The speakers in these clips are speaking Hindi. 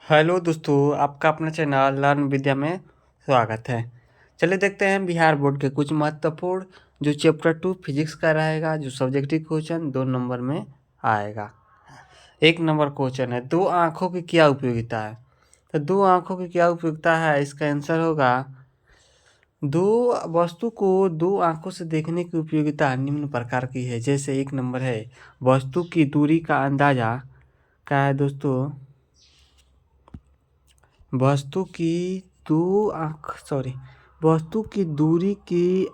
हेलो दोस्तों, आपका अपना चैनल लर्न विद्या में स्वागत है। चलिए देखते हैं बिहार बोर्ड के कुछ महत्वपूर्ण जो चैप्टर 2 फिजिक्स का रहेगा, जो सब्जेक्टिव क्वेश्चन 2 नंबर में आएगा। 1 नंबर क्वेश्चन है, दो आँखों की क्या उपयोगिता है। तो दो आँखों की क्या उपयोगिता है, इसका आंसर होगा दो वस्तु को दो आँखों से देखने की उपयोगिता निम्न प्रकार की है। जैसे 1 नंबर है, वस्तु की दूरी का अंदाजा क्या है दोस्तों। वस्तु की वस्तु की दूरी की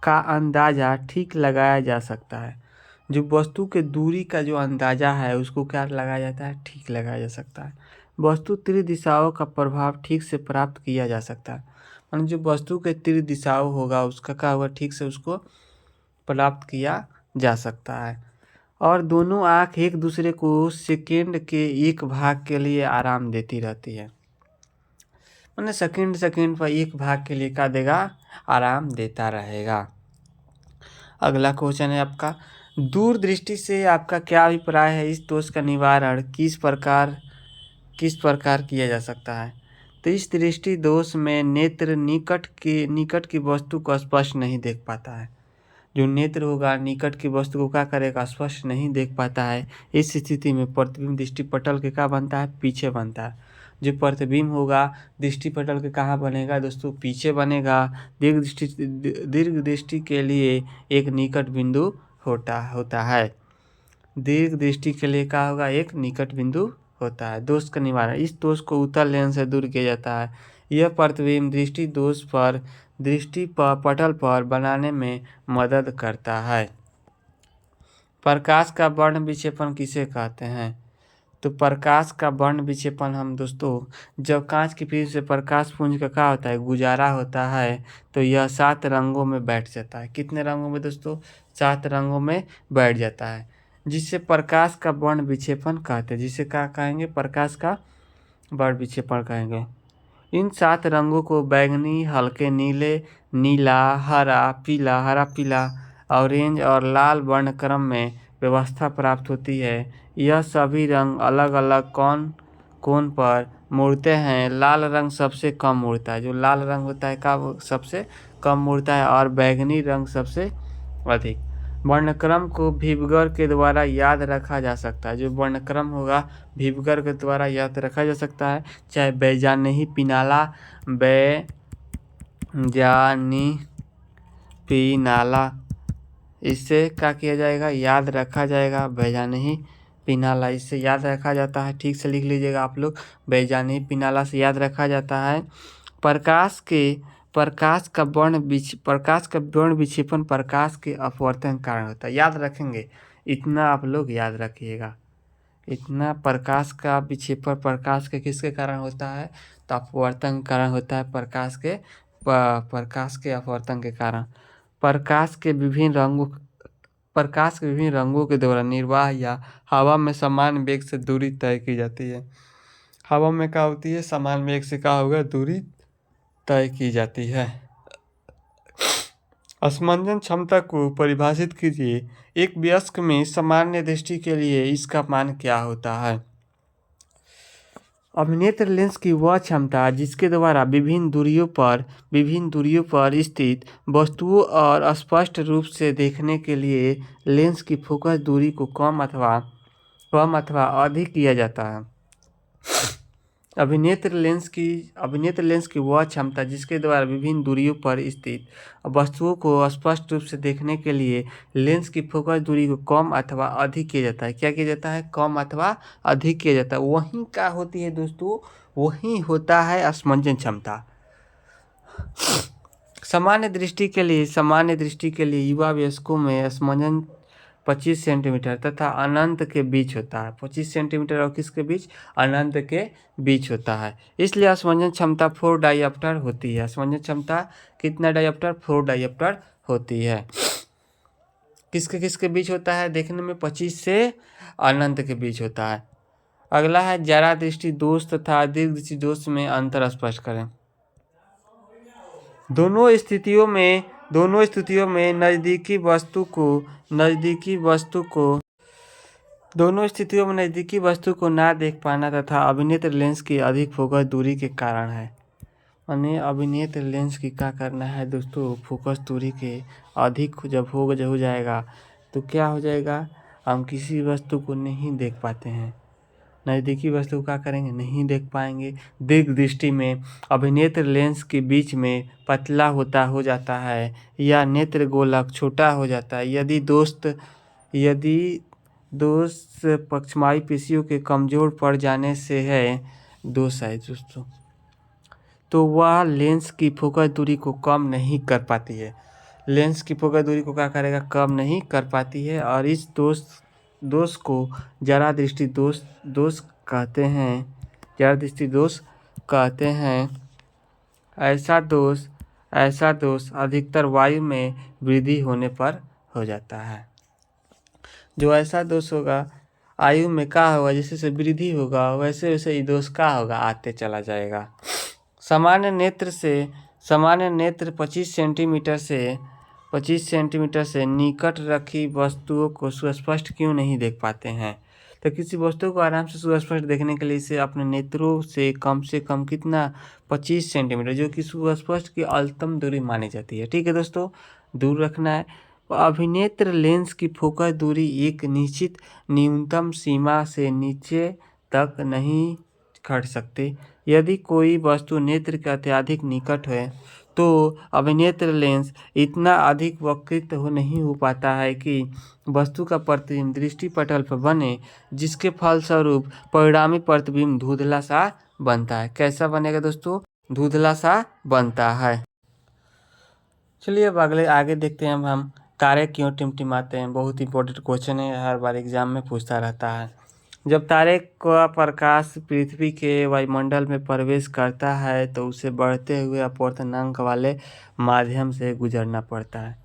का अंदाजा ठीक लगाया जा सकता है। जो वस्तु के दूरी का जो अंदाजा है उसको क्या लगाया जाता है, ठीक लगाया जा सकता है। वस्तु त्रिदिशाओं का प्रभाव ठीक से प्राप्त किया जा सकता है। माने जो वस्तु के त्रिदिशाओं होगा उसका क्या होगा, ठीक से उसको प्राप्त किया जा सकता है। और दोनों आँख एक दूसरे को सेकेंड के एक भाग के लिए आराम देती रहती है। मैंने सेकंड पर एक भाग के लिए क्या देगा, आराम देता रहेगा। अगला क्वेश्चन है आपका, दूरदृष्टि से आपका क्या अभिप्राय है, इस दोष का निवारण किस प्रकार किया जा सकता है। तो इस दृष्टि दोष में नेत्र निकट की वस्तु को स्पष्ट नहीं देख पाता है। जो नेत्र होगा निकट की वस्तु को क्या करेगा, स्पष्ट नहीं देख पाता है। इस स्थिति में प्रतिबिंब दृष्टिपटल के क्या बनता है, पीछे बनता है। जो प्रतिबिंब होगा दृष्टिपटल के कहाँ बनेगा दोस्तों, पीछे बनेगा। दीर्घ दृष्टि के लिए एक निकट बिंदु होता है। दीर्घ दृष्टि के लिए क्या होगा, एक निकट बिंदु होता है। दोष का निवारण, इस दोष को उत्तल लेंस से दूर किया जाता है। यह प्रतिबिंब दृष्टि पटल पर बनाने में मदद करता है। प्रकाश का वर्ण विक्षेपण किसे कहते हैं। तो प्रकाश का वर्ण विक्षेपण हम दोस्तों, जब कांच की फिल्म से प्रकाश पुंज का क्या होता है, गुजारा होता है, तो यह 7 रंगों में बैठ जाता है। कितने रंगों में दोस्तों, 7 रंगों में बैठ जाता है, जिससे प्रकाश का वर्ण विक्षेपण कहते हैं। जिसे क्या कहेंगे, प्रकाश का वर्ण विक्षेपण कहेंगे। इन 7 रंगों को बैंगनी, हल्के नीले, नीला, हरा पीला, ऑरेंज और लाल वर्ण क्रम में व्यवस्था प्राप्त होती है। यह सभी रंग अलग अलग कोण पर मुड़ते हैं। लाल रंग सबसे कम मुड़ता है। जो लाल रंग होता है का वो सबसे कम मुड़ता है, और बैंगनी रंग सबसे अधिक। वर्णक्रम को वीवर के द्वारा याद रखा जा सकता है। जो वर्णक्रम होगा वीवर के द्वारा याद रखा जा सकता है। चाहे बैजानी पिनाला, इससे क्या किया जाएगा, याद रखा जाएगा। बैजानी पिनाला, इससे याद रखा जाता है। ठीक से लिख लीजिएगा आप लोग, बैजानी पिनाला से याद रखा जाता है। प्रकाश का वर्ण विक्षेपण प्रकाश के अपवर्तन कारण होता है। याद रखेंगे, इतना आप लोग याद रखिएगा। इतना प्रकाश का विक्षेपण प्रकाश के किसके कारण होता है, तो अपवर्तन कारण होता है। प्रकाश के अपवर्तन के कारण प्रकाश के विभिन्न रंगों के द्वारा निर्वाह या हवा में समान वेग से दूरी तय की जाती है। हवा में क्या होती है, समान वेग से क्या होगा, दूरी तय की जाती है। असमंजन क्षमता को परिभाषित कीजिए। एक वयस्क में सामान्य दृष्टि के लिए इसका मान क्या होता है। अभिनेत्र लेंस की वह क्षमता जिसके द्वारा विभिन्न दूरियों पर स्थित वस्तुओं और स्पष्ट रूप से देखने के लिए लेंस की फोकस दूरी को कम अथवा अधिक किया जाता है। अभिनेत्र लेंस की वह क्षमता जिसके द्वारा विभिन्न दूरियों पर स्थित वस्तुओं को स्पष्ट रूप से देखने के लिए लेंस की फोकस दूरी को कम अथवा अधिक किया जाता है। क्या किया जाता है, कम अथवा अधिक किया जाता है। वही क्या होती है दोस्तों, वही होता है असमंजन क्षमता। सामान्य दृष्टि के लिए युवा वयस्कों में असमंजन 25 सेंटीमीटर तथा अनंत के बीच होता है। 25 सेंटीमीटर और किसके बीच, अनंत के बीच होता है। इसलिए असमंजन क्षमता 4 डायोप्टर होती है। असमंजन क्षमता कितना डायोप्टर, 4 डायोप्टर होती है। किसके बीच होता है, देखने में 25 से अनंत के बीच होता है। अगला है जरा दृष्टि दोष तथा दीर्घ दृष्टि दोष में अंतर स्पष्ट करें। दोनों स्थितियों में नज़दीकी वस्तु को दोनों स्थितियों में नज़दीकी वस्तु को ना देख पाना तथा अभिनेत्र लेंस की अधिक फोकस दूरी के कारण है। यानी अभिनेत्र लेंस की क्या करना है दोस्तों, फोकस दूरी के अधिक जब हो जाएगा तो क्या हो जाएगा, हम किसी वस्तु को नहीं देख पाते हैं। नज़दीकी वस्तु क्या करेंगे, नहीं देख पाएंगे। दीर्घ दृष्टि में अभिनेत्र लेंस के बीच में पतला हो जाता है या नेत्र गोलक छोटा हो जाता है। यदि दोस्त पक्षमाई पेशियों के कमज़ोर पड़ जाने से है दोष है दोस्तों, तो वह लेंस की फोकस दूरी को कम नहीं कर पाती है। लेंस की फोकस दूरी को क्या करेगा, कम नहीं कर पाती है, और इस दोष को जरा दृष्टि दोष कहते हैं। जरा दृष्टि दोष कहते हैं। ऐसा दोष अधिकतर वायु में वृद्धि होने पर हो जाता है। जो ऐसा दोष होगा आयु में क्या होगा, जैसे जैसे वृद्धि होगा वैसे वैसे ये दोष क्या होगा, आते चला जाएगा। सामान्य नेत्र 25 सेंटीमीटर से निकट रखी वस्तुओं को सुस्पष्ट क्यों नहीं देख पाते हैं। तो किसी वस्तु को आराम से सुस्पष्ट देखने के लिए इसे अपने नेत्रों से कम कितना 25 सेंटीमीटर, जो कि सुस्पष्ट की अधिकतम दूरी मानी जाती है। ठीक है दोस्तों, दूर रखना है। अभिनेत्र लेंस की फोकस दूरी एक निश्चित न्यूनतम सीमा से नीचे तक नहीं घट सकती। यदि कोई वस्तु नेत्र के अत्यधिक निकट है तो अभिनेत्र लेंस इतना अधिक वक्रित नहीं हो पाता है कि वस्तु का प्रतिबिंब दृष्टि पटल पर बने, जिसके फलस्वरूप परिणामी प्रतिबिंब धुंधला सा बनता है। कैसा बनेगा दोस्तों, धुंधला सा बनता है। चलिए अब आगे देखते हैं हम तारे क्यों टिमटिमाते हैं। बहुत इंपॉर्टेंट क्वेश्चन है, हर बार एग्जाम में पूछता रहता है। जब तारे का प्रकाश पृथ्वी के वायुमंडल में प्रवेश करता है तो उसे बढ़ते हुए अपवर्तनांक वाले माध्यम से गुजरना पड़ता है।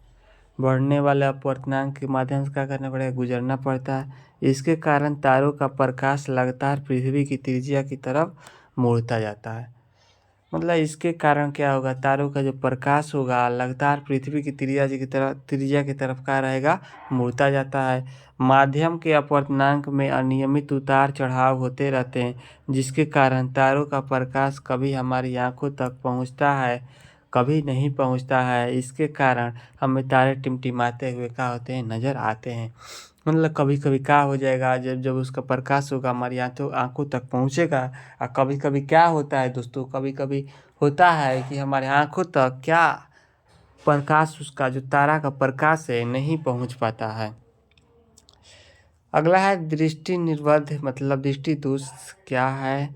बढ़ने वाले अपवर्तनांक के माध्यम से क्या करना पड़ेगा, गुजरना पड़ता है। इसके कारण तारों का प्रकाश लगातार पृथ्वी की त्रिज्या की तरफ मुड़ता जाता है। मतलब इसके कारण क्या होगा, तारों का जो प्रकाश होगा लगातार पृथ्वी की त्रिज्या की तरफ क्या रहेगा, मुड़ता जाता है। माध्यम के अपवर्तनांक में अनियमित उतार चढ़ाव होते रहते हैं, जिसके कारण तारों का प्रकाश कभी हमारी आंखों तक पहुंचता है, कभी नहीं पहुंचता है। इसके कारण हमें तारे टिमटिमाते हुए क्या होते हैं, नज़र आते हैं। मतलब कभी कभी क्या हो जाएगा, जब जब उसका प्रकाश होगा हमारी आंखों तक पहुंचेगा। और कभी कभी क्या होता है दोस्तों, कभी कभी होता है कि हमारे आंखों तक क्या प्रकाश, उसका जो तारा का प्रकाश है नहीं पहुंच पाता है। अगला है दृष्टि निर्बंध, मतलब दृष्टि दोष क्या है,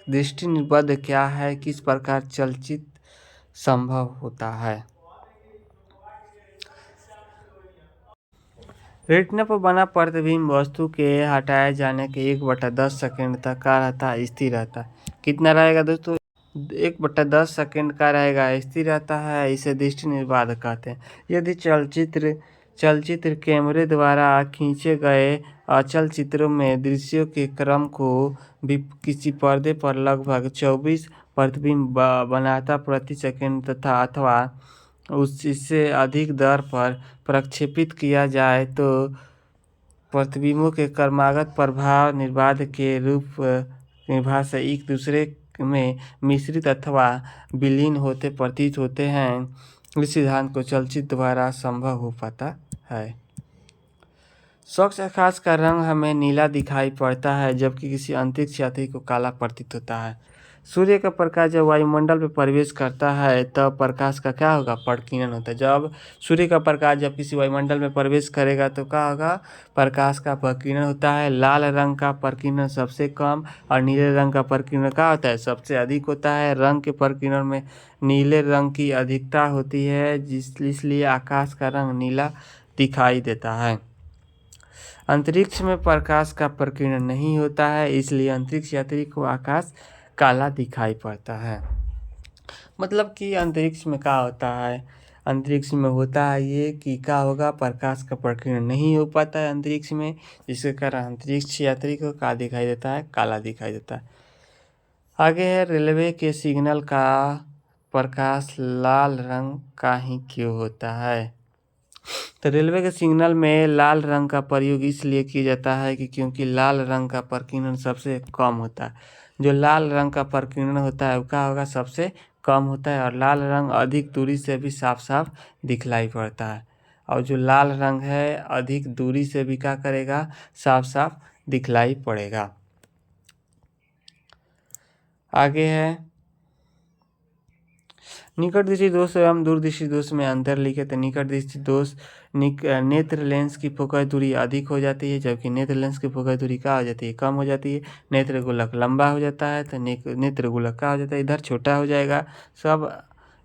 दृष्टि निर्बंध क्या है, किस प्रकार चलचित्र संभव होता है। रेटिना पर बना प्रतिबिंब वस्तु के हटाए जाने के 1/10 सेकंड तक का रहता है, स्थिर रहता है। कितना रहेगा दोस्तों, 1/10 सेकंड का रहेगा, स्थिर रहता है। इसे दृष्टि निर्बाध कहते हैं। यदि चलचित्र कैमरे द्वारा खींचे गए अचल चित्रों में दृश्यों के क्रम को भी किसी पर्दे पर लगभग 24 प्रतिबिंब बनाता प्रति सेकंड तथा अथवा उससे अधिक दर पर प्रक्षेपित किया जाए तो प्रतिबिंबों के क्रमागत प्रभाव निर्बाध के रूप निर्बाध से एक दूसरे में मिश्रित अथवा विलीन होते प्रतीत होते हैं। इस सिद्धांत को चलचित्र द्वारा संभव हो पाता है। स्वच्छ आकाश का रंग हमें नीला दिखाई पड़ता है, जबकि किसी अंतरिक्ष यात्री को काला प्रतीत होता है। सूर्य का प्रकाश जब वायुमंडल में प्रवेश करता है तब प्रकाश का क्या होगा, प्रकीर्णन होता है। जब सूर्य का प्रकाश जब किसी वायुमंडल में प्रवेश करेगा तो क्या होगा, प्रकाश का प्रकीर्णन होता है। लाल रंग का प्रकीर्णन सबसे कम और नीले रंग का प्रकीर्णन क्या होता है, सबसे अधिक होता है। रंग के प्रकीर्णन में नीले रंग की अधिकता होती है, इसलिए आकाश का रंग नीला दिखाई देता है। अंतरिक्ष में प्रकाश का प्रकीर्णन नहीं होता है, इसलिए अंतरिक्ष यात्री को आकाश काला दिखाई पड़ता है। मतलब कि अंतरिक्ष में क्या होता है, अंतरिक्ष में होता है ये कि क्या होगा, प्रकाश का प्रकीर्णन नहीं हो पाता है अंतरिक्ष में, जिसके कारण अंतरिक्ष यात्री को क्या दिखाई देता है, काला दिखाई देता है। आगे है रेलवे के सिग्नल का प्रकाश लाल रंग का ही क्यों होता है। तो रेलवे के सिग्नल में लाल रंग का प्रयोग इसलिए किया जाता है कि क्योंकि लाल रंग का प्रकीर्णन सबसे कम होता है। जो लाल रंग का प्रकीर्णन होता है वो क्या होगा, सबसे कम होता है, और लाल रंग अधिक दूरी से भी साफ साफ दिखलाई पड़ता है। और जो लाल रंग है अधिक दूरी से भी क्या करेगा, साफ साफ दिखलाई पड़ेगा। आगे है निकट दृष्टि दोष एवं दूरदृष्टि दोष में अंतर लिखे। तो निकट दृष्टि दोष नेत्र लेंस की फोकस दूरी अधिक हो जाती है, जबकि नेत्र लेंस की फोकस दूरी क्या हो जाती है, कम हो जाती है। नेत्र गोलक लंबा हो जाता है तो नेत्र गोलक क्या हो जाता है, इधर छोटा हो जाएगा। सब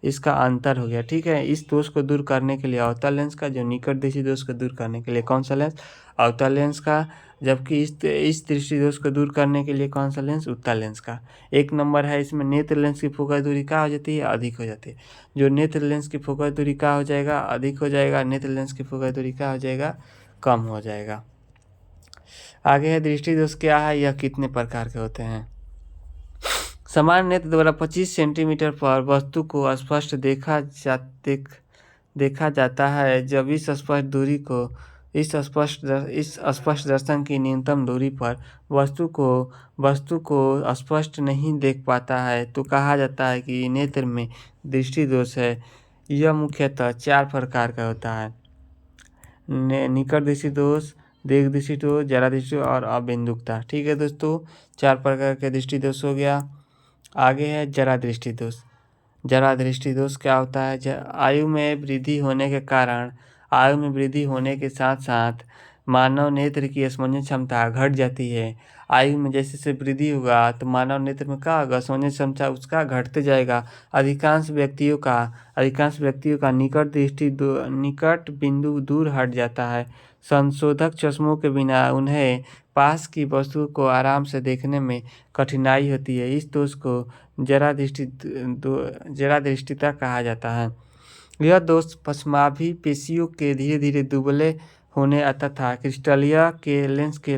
इसका अंतर हो गया। ठीक है, इस दोष को दूर करने के लिए अवतल लेंस का, जो निकट दृष्टि दोष को दूर करने के लिए कौन सा लेंस, अवतल लेंस का, जबकि इस दृष्टि दोष को दूर करने के लिए कौन सा लेंस, उत्तल लेंस का। एक नंबर है इसमें नेत्र लेंस की फोकस दूरी क्या हो जाती है, अधिक हो जाती है। जो नेत्र लेंस की फोकस दूरी क्या हो जाएगा, अधिक हो जाएगा। नेत्र लेंस की फोकस दूरी क्या हो जाएगा, कम हो जाएगा। आगे है दृष्टि दोष क्या है, यह कितने प्रकार के होते हैं। समान नेत्र द्वारा 25 सेंटीमीटर पर वस्तु को स्पष्ट देखा जाता है, जब इस स्पष्ट दर्शन की न्यूनतम दूरी पर वस्तु को स्पष्ट नहीं देख पाता है तो कहा जाता है कि नेत्र में दृष्टि दोष है। यह मुख्यतः 4 प्रकार का होता है, निकट दृष्टि दोष, दीर्घ दृष्टि दोष, जरा दृष्टि और अबिंदुकता। ठीक है दोस्तों, 4 प्रकार के दृष्टि दोष हो गया। आगे है जरा दृष्टि दोष। जरा दृष्टि दोष क्या होता है, आयु में वृद्धि होने के साथ साथ मानव नेत्र की स्मरण क्षमता घट जाती है। आयु में जैसे जैसे वृद्धि होगा तो मानव नेत्र में क्या होगा, स्मरण क्षमता उसका घटते जाएगा। अधिकांश व्यक्तियों का निकट बिंदु दूर हट जाता है। संशोधक चश्मों के बिना उन्हें पास की वस्तु को आराम से देखने में कठिनाई होती है। इस दोष को जरा दृष्टिता कहा जाता है। यह दोष पश्चमाभि पेशियों के धीरे धीरे दुबले होने तथा क्रिस्टलीय के लेंस के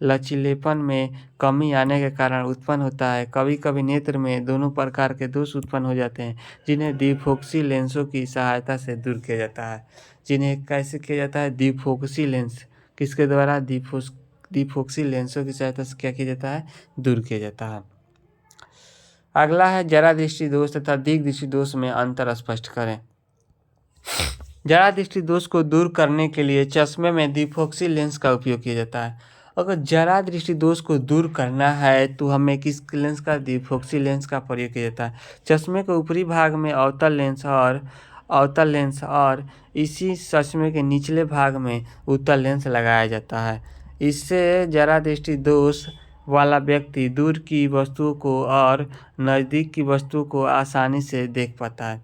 लचीलेपन में कमी आने के कारण उत्पन्न होता है। कभी कभी नेत्र में दोनों प्रकार के दोष उत्पन्न हो जाते हैं, जिन्हें द्विफोक्सी लेंसों की सहायता से दूर किया जाता है। जिन्हें कैसे किया जाता है, द्विफोक्सी लेंस, किसके द्वारा, द्विफोक्सी लेंसों की सहायता से क्या किया जाता है, दूर किया जाता है। अगला है जरा दृष्टि दोष तथा दीर्घ दृष्टि दोष में अंतर स्पष्ट करें। जरा दृष्टि दोष को दूर करने के लिए चश्मे में द्विफोक्सी लेंस का उपयोग किया जाता है। अगर जरा दृष्टि दोष को दूर करना है तो हमें किस लेंस का, द्विफोक्सी लेंस का प्रयोग किया जाता है। चश्मे के ऊपरी भाग में अवतल लेंस और इसी चश्मे के निचले भाग में उत्तल लेंस लगाया जाता है। इससे जरा दृष्टि दोष वाला व्यक्ति दूर की वस्तुओं को और नज़दीक की वस्तुओं को आसानी से देख पाता है।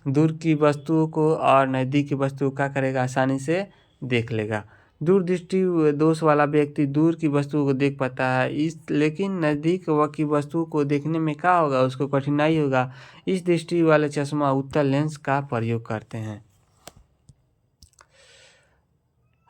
दूर की वस्तुओं को और नज़दीक की वस्तुओं का करेगा, आसानी से देख लेगा। दूर दृष्टि दोष वाला व्यक्ति दूर की वस्तुओं को देख पाता है, लेकिन नज़दीक की वस्तुओं को देखने में क्या होगा, उसको कठिनाई होगा। इस दृष्टि वाले चश्मा उत्तल लेंस का प्रयोग करते हैं।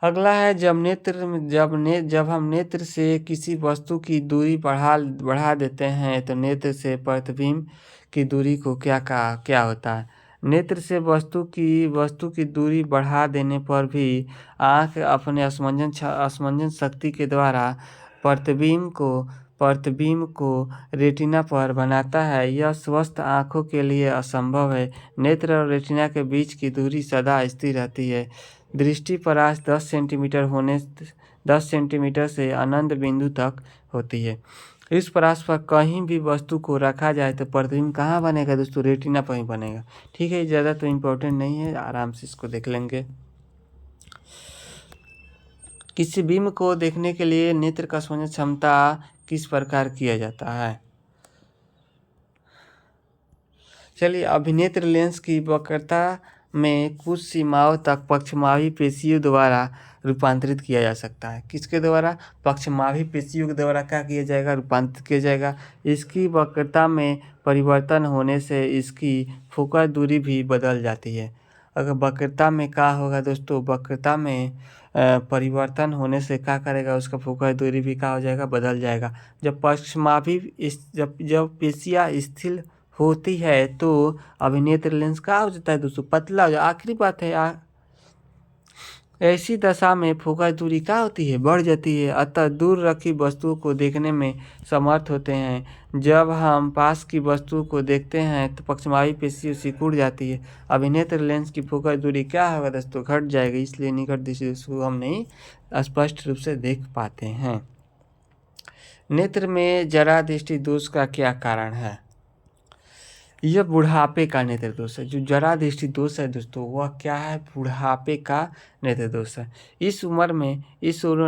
अगला है जब हम नेत्र से किसी वस्तु की दूरी बढ़ा देते हैं तो नेत्र से प्रतिबिंब की दूरी को क्या होता है। नेत्र से वस्तु की दूरी बढ़ा देने पर भी आँख अपने अस्मंजन शक्ति के द्वारा प्रतिबिंब को रेटिना पर बनाता है। यह स्वस्थ आँखों के लिए असंभव है। नेत्र और रेटिना के बीच की दूरी सदा स्थिर रहती है। दृष्टि परास 10 सेंटीमीटर से अनंत बिंदु तक होती है। इस परास पर कहीं भी वस्तु को रखा जाए तो प्रतिबिंब कहाँ बनेगा दोस्तों, रेटिना पर ही बनेगा। ठीक है, ज़्यादा तो इम्पोर्टेंट नहीं है, आराम से इसको देख लेंगे। किसी बिंब को देखने के लिए नेत्र का स्मरण क्षमता किस प्रकार किया जाता है। चलिए, अभिनेत्र लेंस की वक्रता में कुछ सीमाओं तक पक्षमावी पेशियों द्वारा रूपांतरित किया जा सकता है। किसके द्वारा, पक्षमावी पेशियों के द्वारा क्या किया जाएगा, रूपांतरित किया जाएगा। इसकी वक्रता में परिवर्तन होने से इसकी फोकस दूरी भी बदल जाती है। अगर वक्रता में क्या होगा दोस्तों, वक्रता में परिवर्तन होने से क्या करेगा, उसका फोकस दूरी भी क्या हो जाएगा, बदल जाएगा। जब जब पेशियाँ स्थिर होती है तो अभिनेत्र लेंस क्या हो जाता है दोस्तों, पतला हो जाए। आखिरी बात है ऐसी दशा में फोकस दूरी क्या होती है, बढ़ जाती है, अतः दूर रखी वस्तुओं को देखने में समर्थ होते हैं। जब हम पास की वस्तु को देखते हैं तो पक्षमावी पेशी सिकुड़ जाती है। अभिनेत्र लेंस की फोकस दूरी क्या होगा दोस्तों, घट जाएगी, इसलिए निकट दृष्टि को हम नहीं स्पष्ट रूप से देख पाते हैं। नेत्र में जरा दृष्टि दोष का क्या कारण है? यह बुढ़ापे का नेत्र दोष है। जो जरा दृष्टि दोष है दोस्तों, वह क्या है, बुढ़ापे का नेत्र दोष है। इस उम्र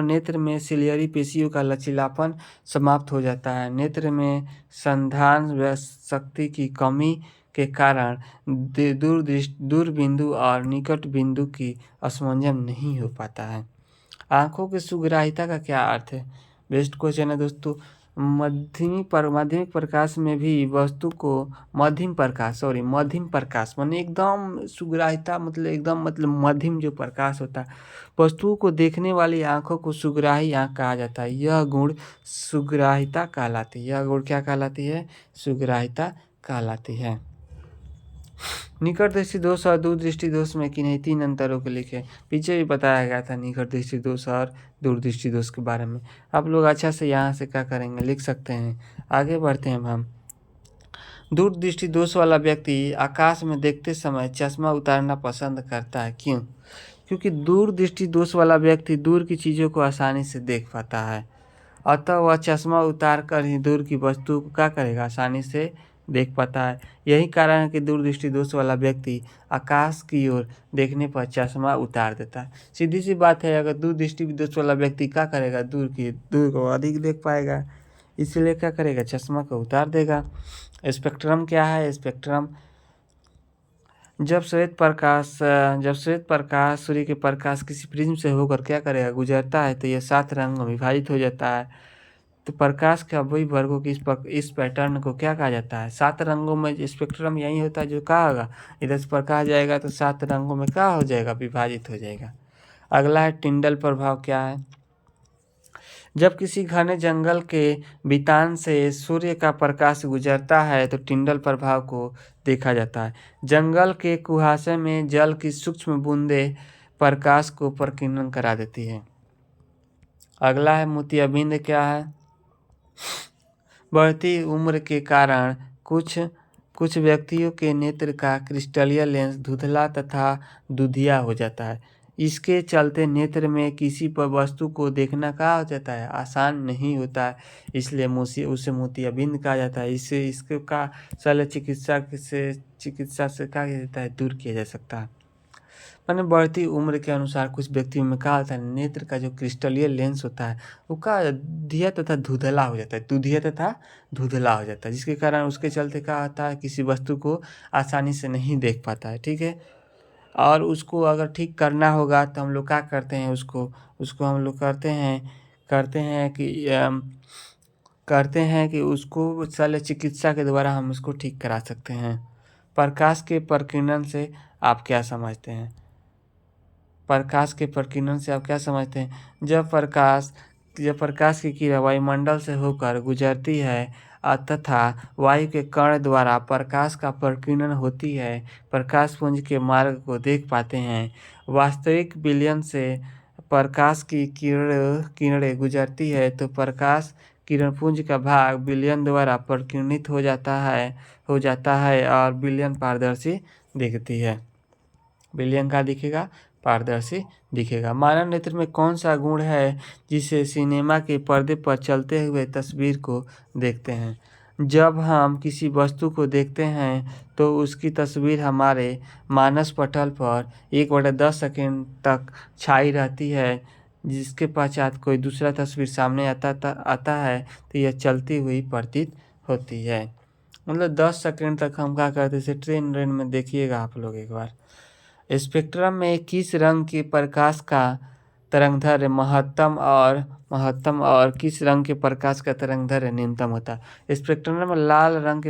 नेत्र में सिलियरी पेशियों का लचीलापन समाप्त हो जाता है। नेत्र में संधान शक्ति की कमी के कारण दूर बिंदु और निकट बिंदु की असमंजस नहीं हो पाता है। आंखों की सुग्राहिता का क्या अर्थ है? बेस्ट क्वेश्चन है दोस्तों। माध्यमिक प्रकाश में भी वस्तु को मध्यम प्रकाश माने एकदम सुग्राहिता मतलब मध्यम जो प्रकाश होता है, वस्तुओं को देखने वाली आंखों को सुग्राही आंख कहा जाता है। यह गुण सुग्राहिता कहलाती है। यह गुण क्या कहलाती है? सुग्राहिता कहलाती है। निकट दृष्टि दोष और दूर दृष्टि दोष में किन्हीं 3 अंतरों को लिखे। पीछे भी बताया गया था निकट दृष्टि दोष और दूर दृष्टि दोष के बारे में। आप लोग अच्छा से यहाँ से क्या करेंगे, लिख सकते हैं। आगे बढ़ते हैं हम। दूर दृष्टि दोष वाला व्यक्ति आकाश में देखते समय चश्मा उतारना पसंद करता है। क्यों? क्योंकि दूर दृष्टि दोष वाला व्यक्ति दूर की चीज़ों को आसानी से देख पाता है, अतः वह चश्मा उतार कर ही दूर की वस्तु को क्या करेगा, आसानी से देख पाता है। यही कारण है कि दूरदृष्टि दोष वाला व्यक्ति आकाश की ओर देखने पर चश्मा उतार देता है। सीधी सी बात है, अगर दूरदृष्टि दोष वाला व्यक्ति क्या करेगा, दूर को अधिक देख पाएगा, इसलिए क्या करेगा, चश्मा को उतार देगा। स्पेक्ट्रम क्या है? स्पेक्ट्रम जब श्वेत प्रकाश सूर्य के प्रकाश किसी प्रिज्म से होकर क्या करेगा, गुजरता है, तो यह 7 रंगों में विभाजित हो जाता है। तो प्रकाश के अवयवी वर्गों की इस पैटर्न को क्या कहा जाता है? 7 रंगों में स्पेक्ट्रम यही होता है जो कहा होगा, इधर से प्रकाश जाएगा तो 7 रंगों में क्या हो जाएगा, विभाजित हो जाएगा। अगला है टिंडल प्रभाव क्या है? जब किसी घने जंगल के बितान से सूर्य का प्रकाश गुजरता है तो टिंडल प्रभाव को देखा जाता है। जंगल के कुहासे में जल की सूक्ष्म बूंदें प्रकाश को प्रकीर्णन करा देती है। अगला है मोतियाबिंद क्या है? बढ़ती उम्र के कारण कुछ व्यक्तियों के नेत्र का क्रिस्टलीय लेंस धुंधला तथा दुधिया हो जाता है। इसके चलते नेत्र में किसी पर वस्तु को देखना क्या हो जाता है, आसान नहीं होता है, इसलिए उसे मोतियाबिंद कहा जाता है। इसका शल्य चिकित्सा से क्या किया जाता है, दूर किया जा सकता है। माने बढ़ती उम्र के अनुसार कुछ व्यक्तियों में क्या होता है, नेत्र का जो क्रिस्टलीय लेंस होता है वो क्या दुधिया तथा धुंधला हो जाता है, जिसके कारण उसके चलते क्या होता है, किसी वस्तु को आसानी से नहीं देख पाता है। ठीक है, और उसको अगर ठीक करना होगा तो हम लोग क्या करते हैं, उसको हम लोग करते हैं कि उसको शल्य चिकित्सा के द्वारा हम उसको ठीक करा सकते हैं। प्रकाश के प्रकीर्णन से आप क्या समझते हैं? प्रकाश के प्रकीर्णन से आप क्या समझते हैं? जब प्रकाश की किरण वायुमंडल से होकर गुजरती है तथा वायु के कण द्वारा प्रकाश का प्रकीर्णन होती है, प्रकाश पुंज के मार्ग को देख पाते हैं। वास्तविक विलयन से प्रकाश की किरणें गुजरती है तो प्रकाश किरण पुंज का भाग विलयन द्वारा प्रकीर्णित हो जाता है और विलयन पारदर्शी दिखती है। विलयन का दिखेगा, पारदर्शी दिखेगा। मानव नेत्र में कौन सा गुण है जिसे सिनेमा के पर्दे पर चलते हुए तस्वीर को देखते हैं? जब हम किसी वस्तु को देखते हैं तो उसकी तस्वीर हमारे मानस पटल पर 1/10 सेकंड तक छाई रहती है, जिसके पश्चात कोई दूसरा तस्वीर सामने आता है तो यह चलती हुई प्रतीत होती है। मतलब 10 सेकंड तक हम क्या करते हैं, ट्रेन में देखिएगा आप लोग एक बार। स्पेक्ट्रम में किस रंग के प्रकाश का तरंगदैर्घ्य महत्तम और किस रंग के प्रकाश का तरंगदैर्घ्य न्यूनतम होता है? स्पेक्ट्रम में लाल रंग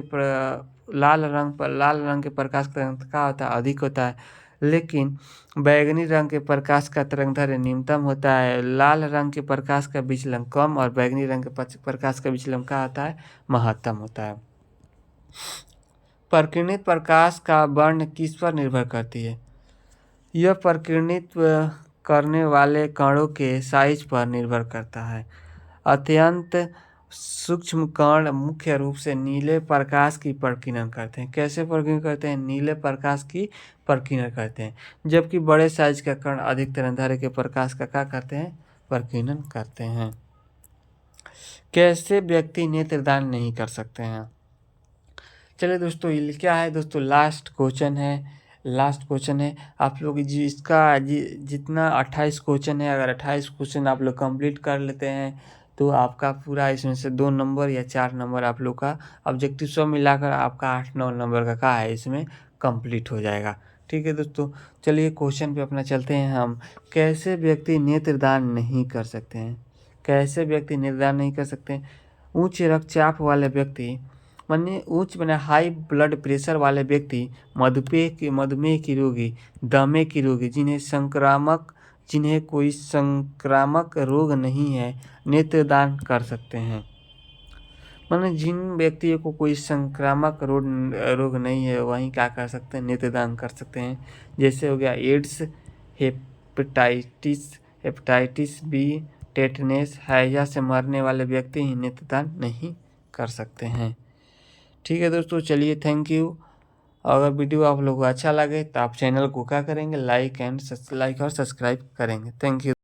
के प्रकाश का तरंग क्या होता है, अधिक होता है, लेकिन बैगनी रंग के प्रकाश का तरंगदैर्घ्य न्यूनतम होता है। लाल रंग के प्रकाश का विचलन कम और बैगनी रंग के प्रकाश का विचलन क्या होता है, महत्तम होता है। प्रकीर्णित प्रकाश का वर्ण किस पर निर्भर करती है? यह प्रकीर्णित करने वाले कणों के साइज पर निर्भर करता है। अत्यंत सूक्ष्म कण मुख्य रूप से नीले प्रकाश की प्रकीर्णन करते हैं। कैसे प्रकीर्णन करते हैं? नीले प्रकाश की प्रकीर्णन करते हैं। जबकि बड़े साइज का कण अधिकतर अंधेरे के प्रकाश का क्या करते हैं? प्रकीर्णन करते हैं। कैसे व्यक्ति नेत्रदान नहीं कर सकते हैं? चलिए दोस्तों, ये क्या है दोस्तों? लास्ट क्वेश्चन है। आप लोग जितना 28 क्वेश्चन है, अगर 28 क्वेश्चन आप लोग कंप्लीट कर लेते हैं तो आपका पूरा इसमें से 2 नंबर या 4 नंबर आप लोग का ऑब्जेक्टिव सब मिलाकर आपका 8-9 नंबर का क्या है इसमें कंप्लीट हो जाएगा। ठीक है दोस्तों, चलिए क्वेश्चन पे अपना चलते हैं हम। कैसे व्यक्ति नेत्रदान नहीं कर सकते हैं? कैसे व्यक्ति नेत्रदान नहीं कर सकते हैं? उच्च रक्तचाप वाले व्यक्ति, माने हाई ब्लड प्रेशर वाले व्यक्ति, मधुमेह की रोगी, दमे की रोगी, जिन्हें कोई संक्रामक रोग नहीं है, नेत्रदान कर सकते हैं। माने जिन व्यक्तियों को कोई संक्रामक रोग नहीं है, वहीं क्या कर सकते हैं? नेत्रदान कर सकते हैं। जैसे हो गया एड्स, हेपेटाइटिस बी, टेटनेस, हैजा से मरने वाले व्यक्ति ही नेत्रदान नहीं कर सकते हैं। ठीक है दोस्तों, चलिए थैंक यू। अगर वीडियो आप लोगों को अच्छा लगे तो आप चैनल को क्या करेंगे? लाइक और सब्सक्राइब करेंगे। Thank you.